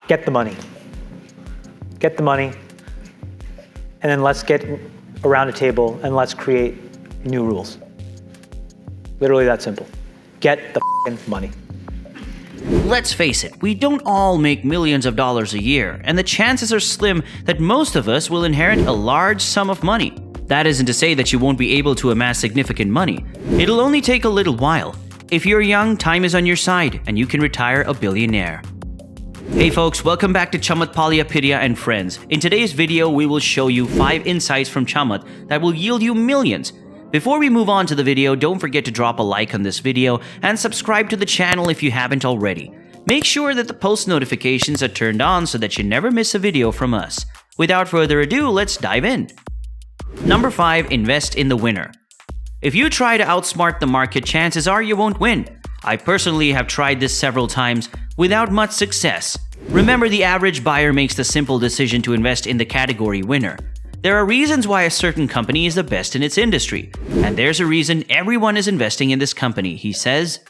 get the money. Get the money, and then let's get around a table and let's create new rules. Literally that simple. Get the money. Let's face it, we don't all make millions of dollars a year, and the chances are slim that most of us will inherit a large sum of money. That isn't to say that you won't be able to amass significant money. It'll only take a little while. If you're young, time is on your side, and you can retire a billionaire. Hey folks, welcome back to Chamath Palihapitiya and friends. In today's video, we will show you 5 insights from Chamath that will yield you millions. Before we move on to the video, don't forget to drop a like on this video and subscribe to the channel if you haven't already. Make sure that the post notifications are turned on so that you never miss a video from us. Without further ado, let's dive in. Number 5, invest in the winner. If you try to outsmart the market, chances are you won't win. I personally have tried this several times without much success. Remember, the average buyer makes the simple decision to invest in the category winner. There are reasons why a certain company is the best in its industry, and there's a reason everyone is investing in this company, he says.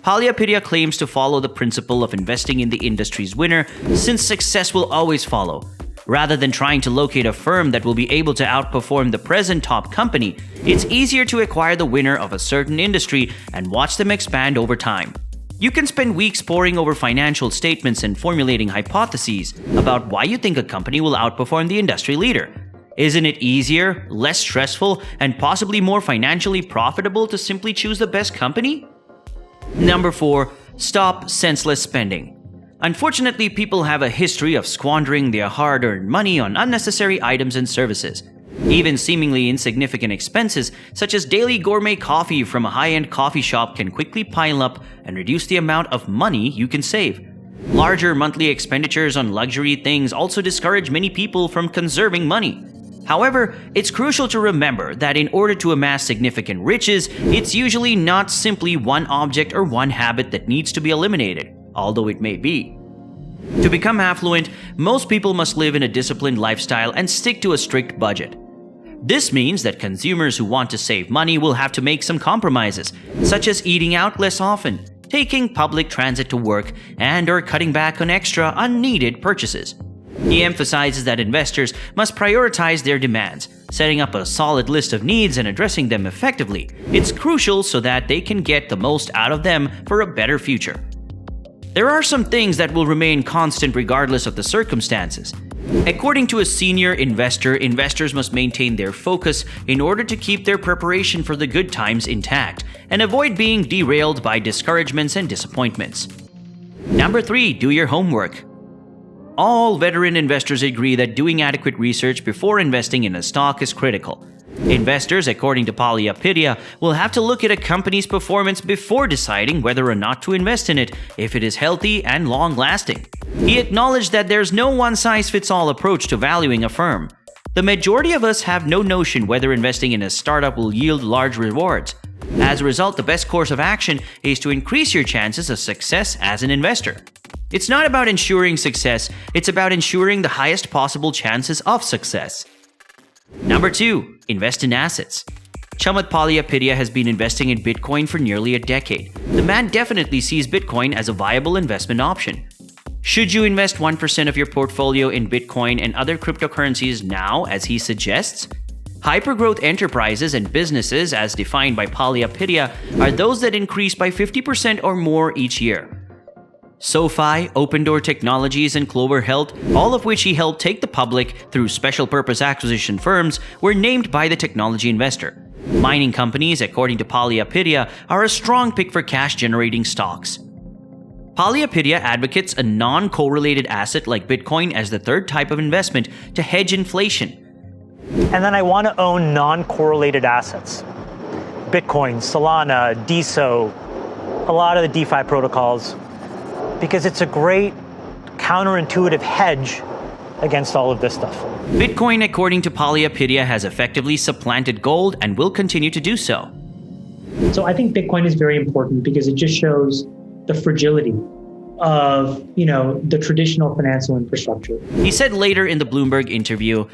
Palihapitiya claims to follow the principle of investing in the industry's winner, since success will always follow. Rather than trying to locate a firm that will be able to outperform the present top company, it's easier to acquire the winner of a certain industry and watch them expand over time. You can spend weeks poring over financial statements and formulating hypotheses about why you think a company will outperform the industry leader. Isn't it easier, less stressful, and possibly more financially profitable to simply choose the best company? Number 4, stop senseless spending. Unfortunately, people have a history of squandering their hard-earned money on unnecessary items and services. Even seemingly insignificant expenses, such as daily gourmet coffee from a high-end coffee shop, can quickly pile up and reduce the amount of money you can save. Larger monthly expenditures on luxury things also discourage many people from conserving money. However, it's crucial to remember that in order to amass significant riches, it's usually not simply one object or one habit that needs to be eliminated, although it may be. To become affluent, most people must live in a disciplined lifestyle and stick to a strict budget. This means that consumers who want to save money will have to make some compromises, such as eating out less often, taking public transit to work, and/or cutting back on extra unneeded purchases. He emphasizes that investors must prioritize their demands, setting up a solid list of needs and addressing them effectively. It's crucial so that they can get the most out of them for a better future. There are some things that will remain constant regardless of the circumstances. According to a senior investor, investors must maintain their focus in order to keep their preparation for the good times intact and avoid being derailed by discouragements and disappointments. Number 3, do your homework. All veteran investors agree that doing adequate research before investing in a stock is critical. Investors, according to Palihapitiya, will have to look at a company's performance before deciding whether or not to invest in it if it is healthy and long-lasting. He acknowledged that there's no one-size-fits-all approach to valuing a firm. The majority of us have no notion whether investing in a startup will yield large rewards. As a result, the best course of action is to increase your chances of success as an investor. It's not about ensuring success, it's about ensuring the highest possible chances of success. Number 2, invest in assets. Chamath Palihapitiya has been investing in Bitcoin for nearly a decade. The man definitely sees Bitcoin as a viable investment option. Should you invest 1% of your portfolio in Bitcoin and other cryptocurrencies now, as he suggests? Hypergrowth enterprises and businesses, as defined by Palihapitiya, are those that increase by 50% or more each year. SoFi, Open Door Technologies, and Clover Health, all of which he helped take the public through special purpose acquisition firms, were named by the technology investor. Mining companies, according to Palihapitiya, are a strong pick for cash-generating stocks. Palihapitiya advocates a non-correlated asset like Bitcoin as the third type of investment to hedge inflation. And then I want to own non-correlated assets. Bitcoin, Solana, DeSo, a lot of the DeFi protocols, because it's a great counterintuitive hedge against all of this stuff. Bitcoin, according to Palihapitiya, has effectively supplanted gold and will continue to do so. So I think Bitcoin is very important because it just shows the fragility of, the traditional financial infrastructure. He said later in the Bloomberg interview,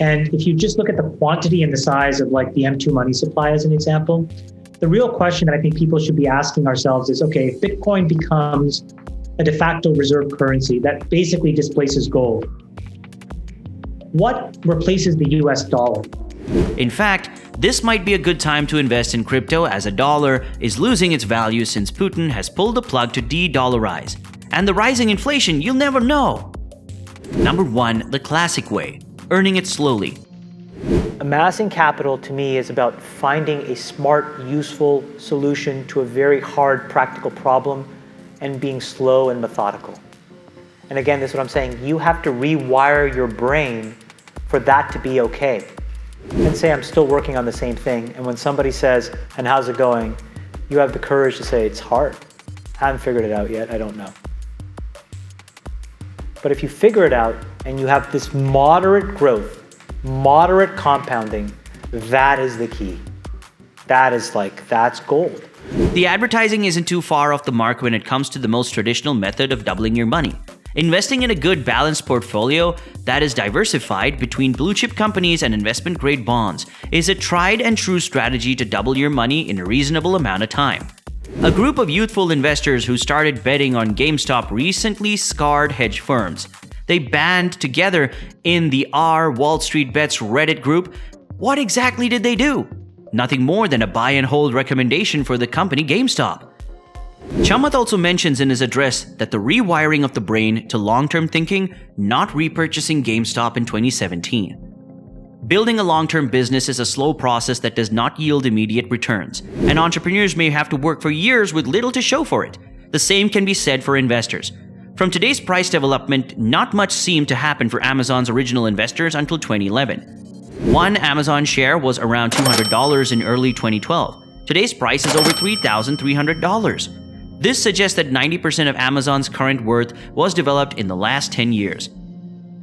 and if you just look at the quantity and the size of like the M2 money supply as an example, the real question that I think people should be asking ourselves is, okay, if Bitcoin becomes a de facto reserve currency that basically displaces gold. What replaces the US dollar? In fact, this might be a good time to invest in crypto, as a dollar is losing its value since Putin has pulled the plug to de-dollarize. And the rising inflation, you'll never know. Number 1, the classic way, earning it slowly. Amassing capital to me is about finding a smart, useful solution to a very hard, practical problem and being slow and methodical. And again, this is what I'm saying. You have to rewire your brain for that to be okay. And say I'm still working on the same thing, and when somebody says, and how's it going? You have the courage to say, it's hard. I haven't figured it out yet, I don't know. But if you figure it out and you have this moderate growth, moderate compounding, that is the key. That's gold. The advertising isn't too far off the mark when it comes to the most traditional method of doubling your money. Investing in a good balanced portfolio that is diversified between blue chip companies and investment grade bonds is a tried and true strategy to double your money in a reasonable amount of time. A group of youthful investors who started betting on GameStop recently scarred hedge firms. They band together in the Wall Street Bets Reddit group. What exactly did they do? Nothing more than a buy and hold recommendation for the company GameStop. Chamath also mentions in his address that the rewiring of the brain to long-term thinking, not repurchasing GameStop in 2017. Building a long-term business is a slow process that does not yield immediate returns, and entrepreneurs may have to work for years with little to show for it. The same can be said for investors. From today's price development, not much seemed to happen for Amazon's original investors until 2011. One Amazon share was around $200 in early 2012. Today's price is over $3,300. This suggests that 90% of Amazon's current worth was developed in the last 10 years.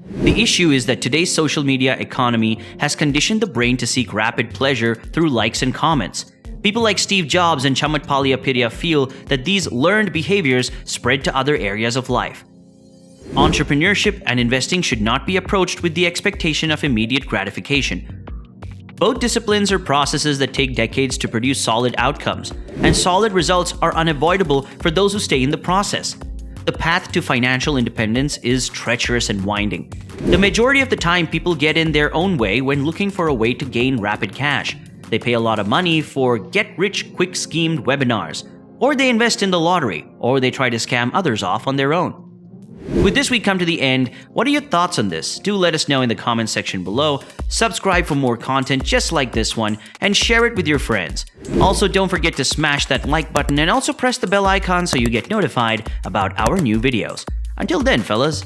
The issue is that today's social media economy has conditioned the brain to seek rapid pleasure through likes and comments. People like Steve Jobs and Chamath Palihapitiya feel that these learned behaviors spread to other areas of life. Entrepreneurship and investing should not be approached with the expectation of immediate gratification. Both disciplines are processes that take decades to produce solid outcomes, and solid results are unavoidable for those who stay in the process. The path to financial independence is treacherous and winding. The majority of the time, people get in their own way when looking for a way to gain rapid cash. They pay a lot of money for get-rich-quick schemed webinars, or they invest in the lottery, or they try to scam others off on their own. With this, we come to the end. What are your thoughts on this? Do let us know in the comments section below. Subscribe for more content just like this one, and share it with your friends. Also, don't forget to smash that like button and also press the bell icon so you get notified about our new videos. Until then, fellas.